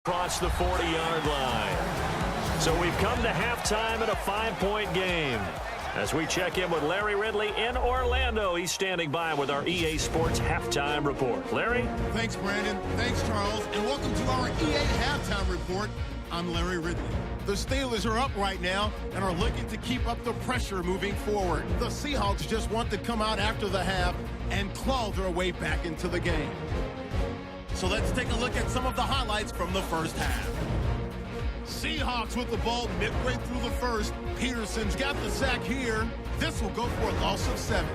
across the 40-yard line. So we've come to halftime in a 5-point game. As we check in with Larry Ridley in Orlando, he's standing by with our EA Sports Halftime Report. Larry? Thanks, Brandon. Thanks, Charles. And welcome to our EA Halftime Report. I'm Larry Ridley. The Steelers are up right now and are looking to keep up the pressure moving forward. The Seahawks just want to come out after the half and claw their way back into the game. So let's take a look at some of the highlights from the first half. Seahawks with the ball midway through the first. Peterson's got the sack here. This will go for a loss of 7.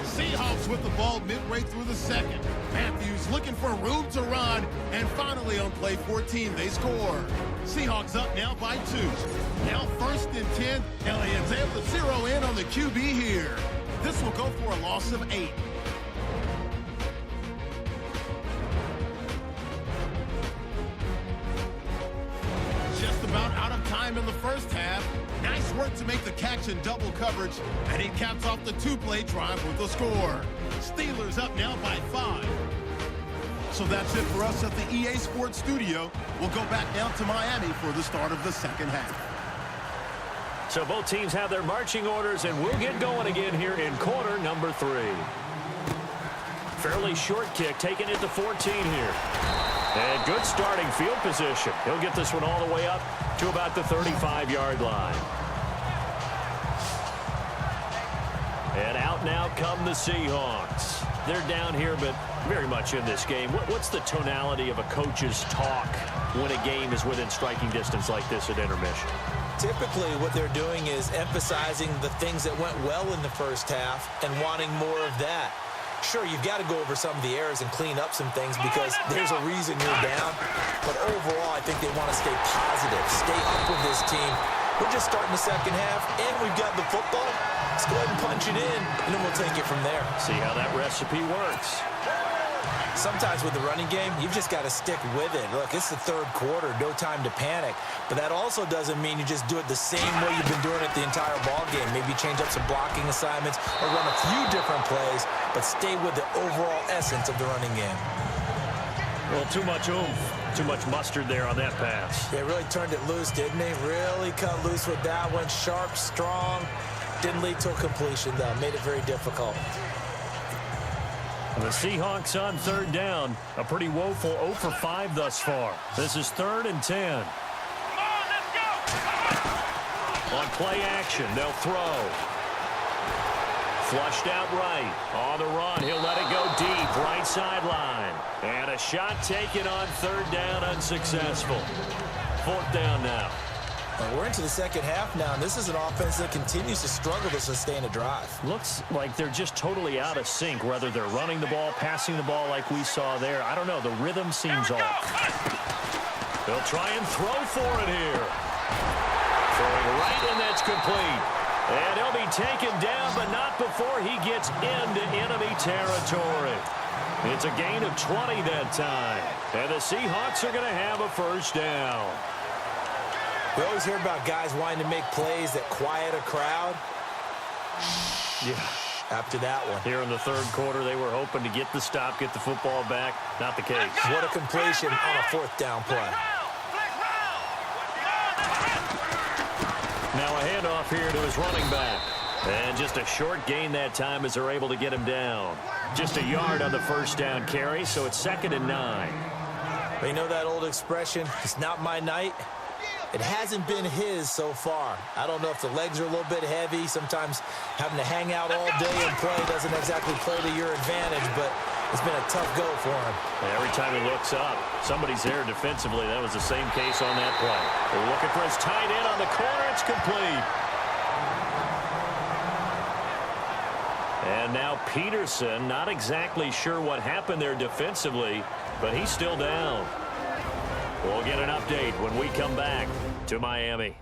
Seahawks with the ball midway through the second. Matthews looking for room to run. And finally on play 14, they score. Seahawks up now by 2. Now 1st and 10. Elliott's able to zero in on the QB here. This will go for a loss of 8. Just about out of time in the first half. Nice work to make the catch in double coverage, and he caps off the 2-play drive with a score. Steelers up now by 5. So that's it for us at the EA Sports Studio. We'll go back down to Miami for the start of the second half. So both teams have their marching orders, and we'll get going again here in quarter number 3. Fairly short kick, taking it to 14 here. And good starting field position. He'll get this one all the way up to about the 35-yard line. And out now come the Seahawks. They're down here, but very much in this game. What's the tonality of a coach's talk when a game is within striking distance like this at intermission? Typically, what they're doing is emphasizing the things that went well in the first half and wanting more of that. Sure, you've got to go over some of the errors and clean up some things because there's a reason you're down. But overall, I think they want to stay positive, stay up with this team. We're just starting the second half, and we've got the football. Let's go ahead and punch it in, and then we'll take it from there. See how that recipe works. Sometimes with the running game, you've just got to stick with it. Look, it's the third quarter, no time to panic. But that also doesn't mean you just do it the same way you've been doing it the entire ball game. Maybe change up some blocking assignments or run a few different plays, but stay with the overall essence of the running game. Well, too much oomph, too much mustard there on that pass. They really turned it loose, didn't they? Really cut loose with that one. Sharp, strong. Didn't lead to a completion, though. Made it very difficult. The Seahawks on third down. A pretty woeful 0 for 5 thus far. This is 3rd and 10. Come on, let's go! On play action, they'll throw. Flushed out right. On the run, he'll let it go deep. Right sideline. And a shot taken on 3rd down, unsuccessful. 4th down now. We're into the second half now, and this is an offense that continues to struggle to sustain a drive. Looks like they're just totally out of sync, whether they're running the ball, passing the ball like we saw there. I don't know. The rhythm seems off. They'll try and throw for it here. Throwing right, and that's complete. And he'll be taken down, but not before he gets into enemy territory. It's a gain of 20 that time. And the Seahawks are going to have a 1st down. We always hear about guys wanting to make plays that quiet a crowd. Yeah. After that one. Here in the 3rd quarter, they were hoping to get the stop, get the football back. Not the case. What a completion on a 4th down play. Now a handoff here to his running back. And just a short gain that time as they're able to get him down. Just a yard on the 1st down carry, so it's 2nd and 9. But you know that old expression, it's not my night? It hasn't been his so far. I don't know if the legs are a little bit heavy. Sometimes having to hang out all day and play doesn't exactly play to your advantage, but it's been a tough go for him. Every time he looks up, somebody's there defensively. That was the same case on that play. They're looking for his tight end on the corner. It's complete. And now Peterson, not exactly sure what happened there defensively, but he's still down. We'll get an update when we come back to Miami.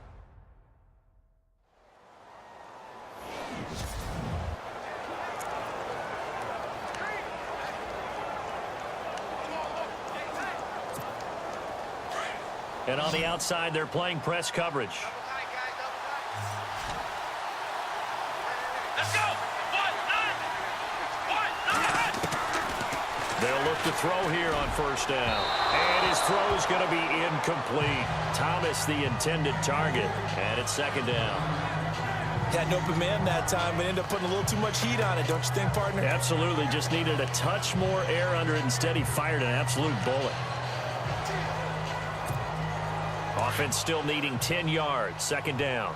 And on the outside, they're playing press coverage. Let's go! 1, 9, 1, 9. They'll look to throw here on first down. And his throw's going to be incomplete. Thomas, the intended target. And it's second down. Had an open man that time, but ended up putting a little too much heat on it, don't you think, partner? Absolutely. Just needed a touch more air under it. Instead, he fired an absolute bullet. Offense still needing 10 yards. Second down.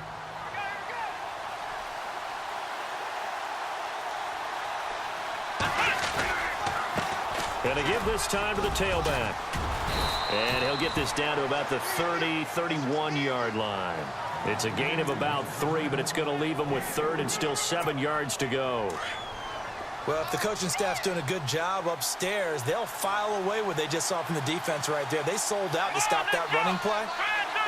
Going to give this time to the tailback. And he'll get this down to about the 30, 31-yard line. It's a gain of about 3, but it's going to leave him with third and still 7 yards to go. Well, if the coaching staff's doing a good job upstairs, they'll file away what they just saw from the defense right there. They sold out to stop that running play.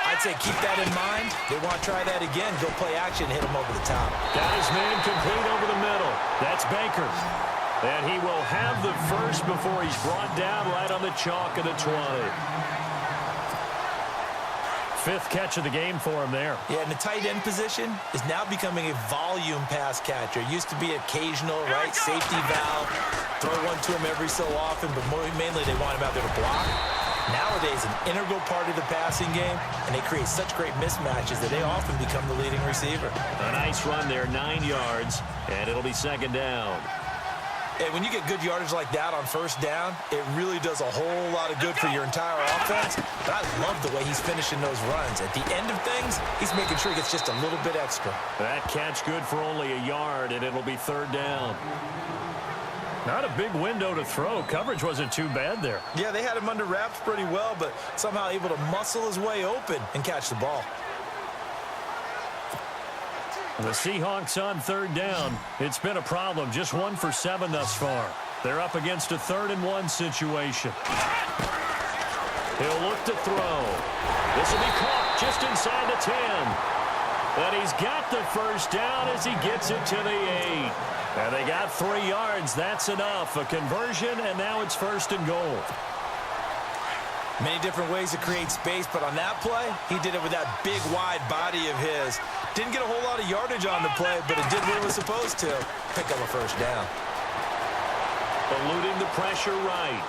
I'd say keep that in mind. They want to try that again. Go play action, hit him over the top. Got his man complete over the middle. That's Baker. And he will have the first before he's brought down right on the chalk of the 20. Fifth catch of the game for him there. Yeah, and the tight end position is now becoming a volume pass catcher. Used to be occasional, right? Safety valve. Throw one to him every so often, but mainly they want him out there to block. Nowadays, an integral part of the passing game, and they create such great mismatches that they often become the leading receiver. A nice run there, 9 yards, and it'll be second down. Hey, when you get good yardage like that on first down, it really does a whole lot of good for your entire offense. But I love the way he's finishing those runs. At the end of things, he's making sure he gets just a little bit extra. That catch good for only a yard, and it'll be third down. Not a big window to throw. Coverage wasn't too bad there. Yeah, they had him under wraps pretty well, but somehow able to muscle his way open and catch the ball. The Seahawks on third down. It's been a problem. Just 1 for 7 thus far. They're up against a 3rd-and-1 situation. He'll look to throw. This will be caught just inside the 10. And he's got the first down as he gets it to the 8. And they got 3 yards. That's enough. A conversion, and now it's first and goal. Many different ways to create space, but on that play, he did it with that big, wide body of his. Didn't get a whole lot of yardage on the play, but it did what it was supposed to. Pick up a first down. Eluding the pressure right.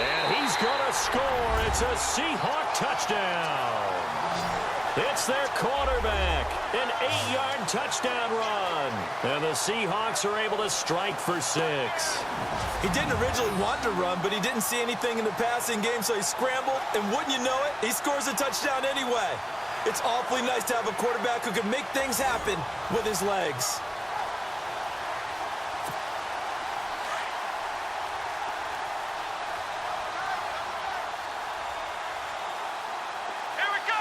And he's going to score. It's a Seahawk touchdown. It's their quarterback. An 8-yard touchdown run. And the Seahawks are able to strike for 6. He didn't originally want to run, but he didn't see anything in the passing game, so he scrambled, and wouldn't you know it, he scores a touchdown anyway. It's awfully nice to have a quarterback who can make things happen with his legs. Here we go.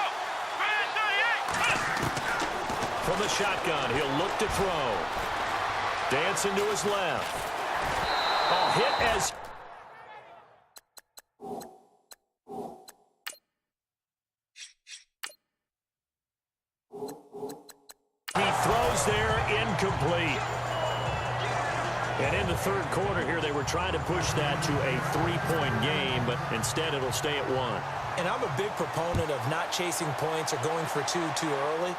From the shotgun, he'll look to throw. Dancing to his left. Oh, hit as... He throws there, incomplete. And in the third quarter here, they were trying to push that to a 3-point game, but instead it'll stay at 1. And I'm a big proponent of not chasing points or going for 2 too early.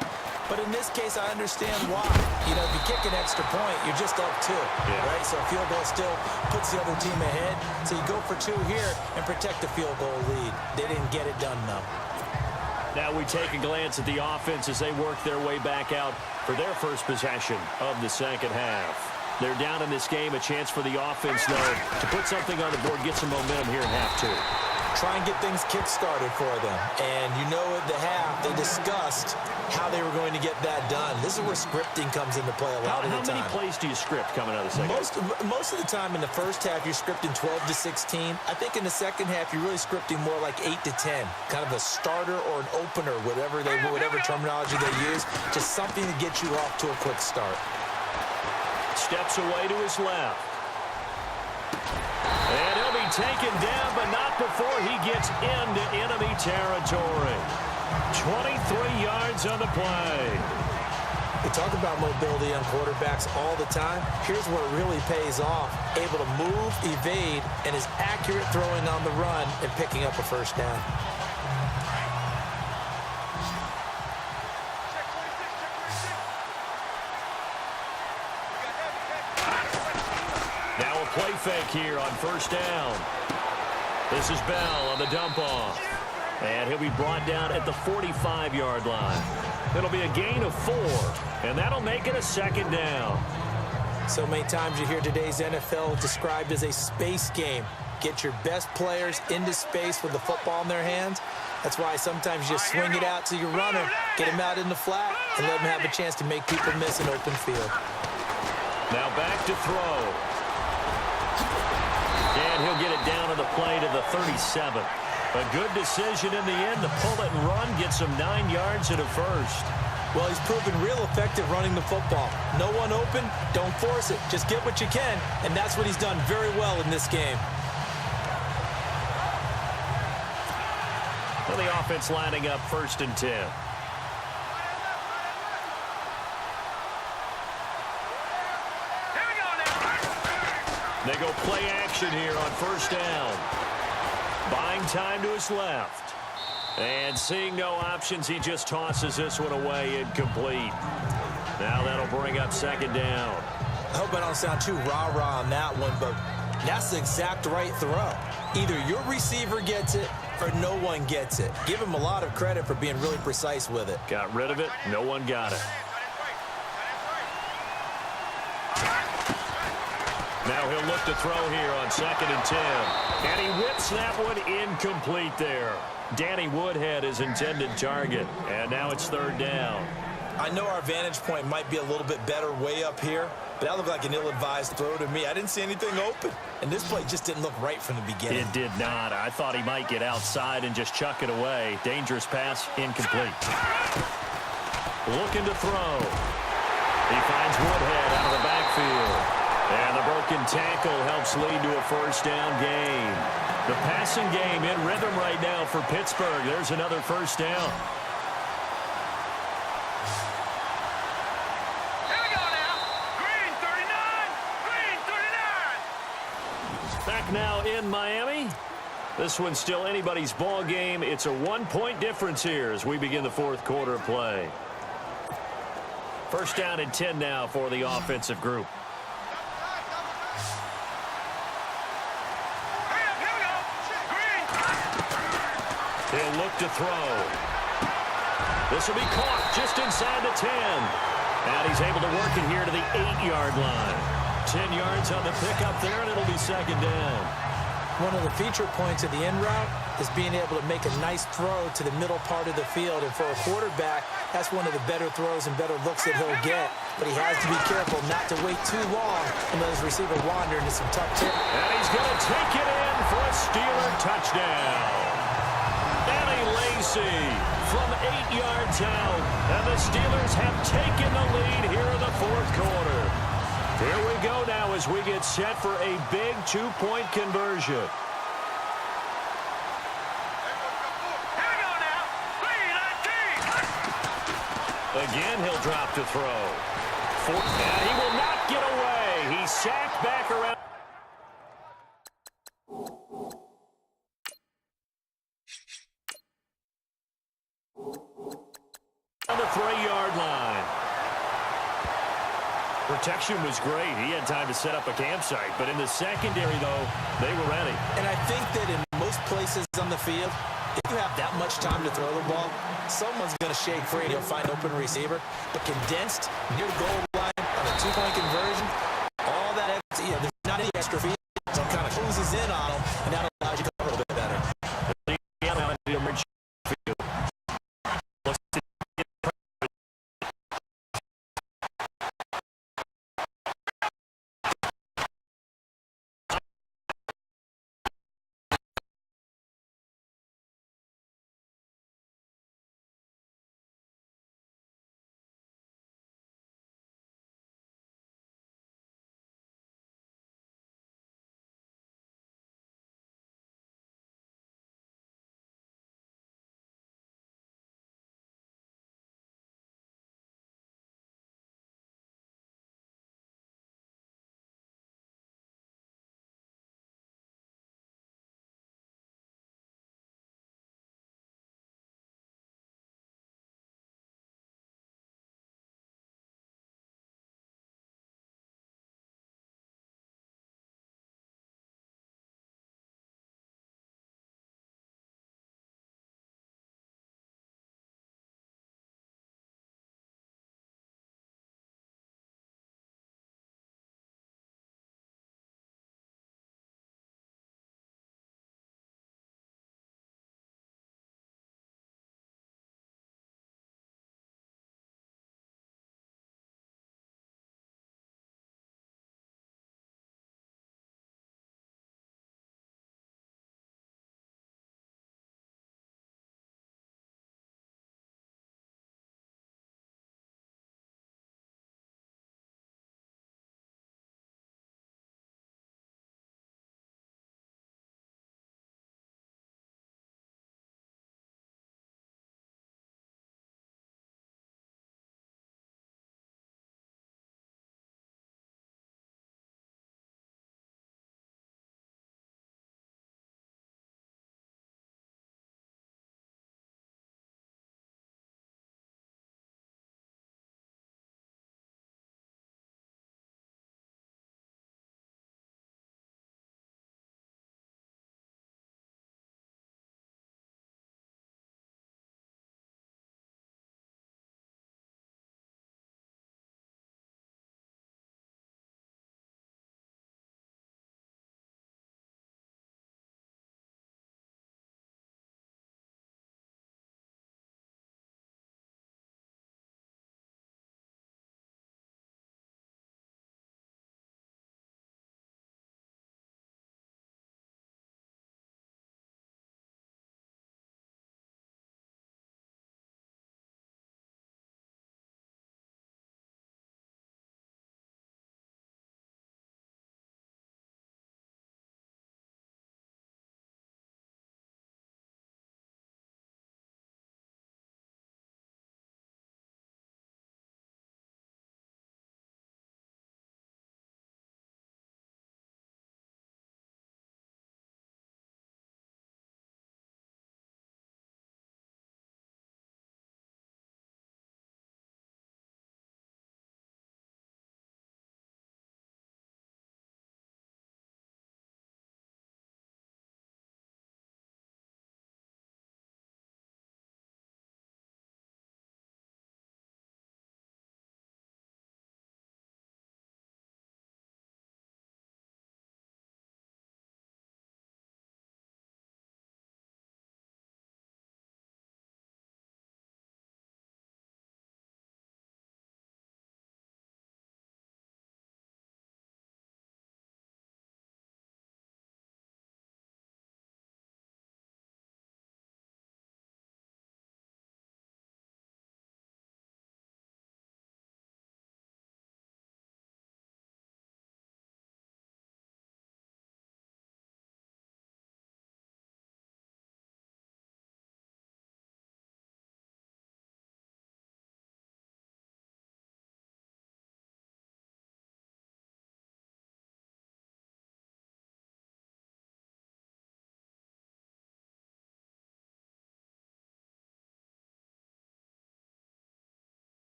But in this case, I understand why. You know, if you kick an extra point, you're just up 2, right? So a field goal still puts the other team ahead. So you go for 2 here and protect the field goal lead. They didn't get it done, though. Now we take a glance at the offense as they work their way back out for their first possession of the second half. They're down in this game. A chance for the offense, though, to put something on the board, get some momentum here in half 2. Try and get things kick-started for them. And you know at the half, they discussed how they were going to get that done. This is where scripting comes into play a lot of the time. How many plays do you script coming out of the second half? Most of the time in the first half, you're scripting 12 to 16. I think in the second half, you're really scripting more like 8 to 10. Kind of a starter or an opener, whatever terminology they use. Just something to get you off to a quick start. Steps away to his left. And he'll be taken down, but not before he gets into enemy territory. 23 yards on the play. We talk about mobility on quarterbacks all the time. Here's where it really pays off. Able to move, evade, and is accurate throwing on the run and picking up a first down. play fake here on first down. This is Bell on the dump off. And he'll be brought down at the 45-yard line. It'll be a gain of 4, and that'll make it a second down. So many times you hear today's NFL described as a space game. Get your best players into space with the football in their hands. That's why sometimes you just swing it out to your runner, get him out in the flat, and let him have a chance to make people miss an open field. Now back to throw. And he'll get it down to the play to the 37. A good decision in the end to pull it and run, get some 9 yards and a first. Well, he's proven real effective running the football. No one open, don't force it. Just get what you can, and that's what he's done very well in this game. Well, the offense lining up 1st and 10. They go play action here on first down. Buying time to his left. And seeing no options, he just tosses this one away incomplete. Now that'll bring up 2nd down. I hope I don't sound too rah-rah on that one, but that's the exact right throw. Either your receiver gets it or no one gets it. Give him a lot of credit for being really precise with it. Got rid of it. No one got it. Now he'll look to throw here on 2nd and 10. And he whips that one incomplete there. Danny Woodhead is intended target. And now it's 3rd down. I know our vantage point might be a little bit better way up here, but that looked like an ill-advised throw to me. I didn't see anything open, and this play just didn't look right from the beginning. It did not. I thought he might get outside and just chuck it away. Dangerous pass, incomplete. Looking to throw. He finds Woodhead out of the backfield. And the broken tackle helps lead to a 1st down gain. The passing game in rhythm right now for Pittsburgh. There's another 1st down. Back now in Miami. This one's still anybody's ball game. It's a 1-point difference here as we begin the 4th quarter of play. 1st down and 10 now for the offensive group. He'll look to throw. This will be caught just inside the 10. And he's able to work it here to the 8-yard line. 10 yards on the pickup there, and it'll be 2nd down. One of the feature points of the end route is being able to make a nice throw to the middle part of the field. And for a quarterback, that's one of the better throws and better looks that he'll get. But he has to be careful not to wait too long and let his receiver wander into some tough territory. And he's going to take it in for a Steeler touchdown. Danny Lacy from 8 yards out. And the Steelers have taken the lead here in the 4th quarter. Here we go now as we get set for a big 2-point conversion. Again, he'll drop to throw. And he will not get away. He's sacked back around. On the 3-yard line. Protection was great. He had time to set up a campsite. But in the secondary, though, they were ready. And I think that in most places on the field, if you have that much time to throw the ball, someone's going to shake free and he'll find open receiver. But condensed near the goal line on a 2-point conversion, all that, there's not any extra feet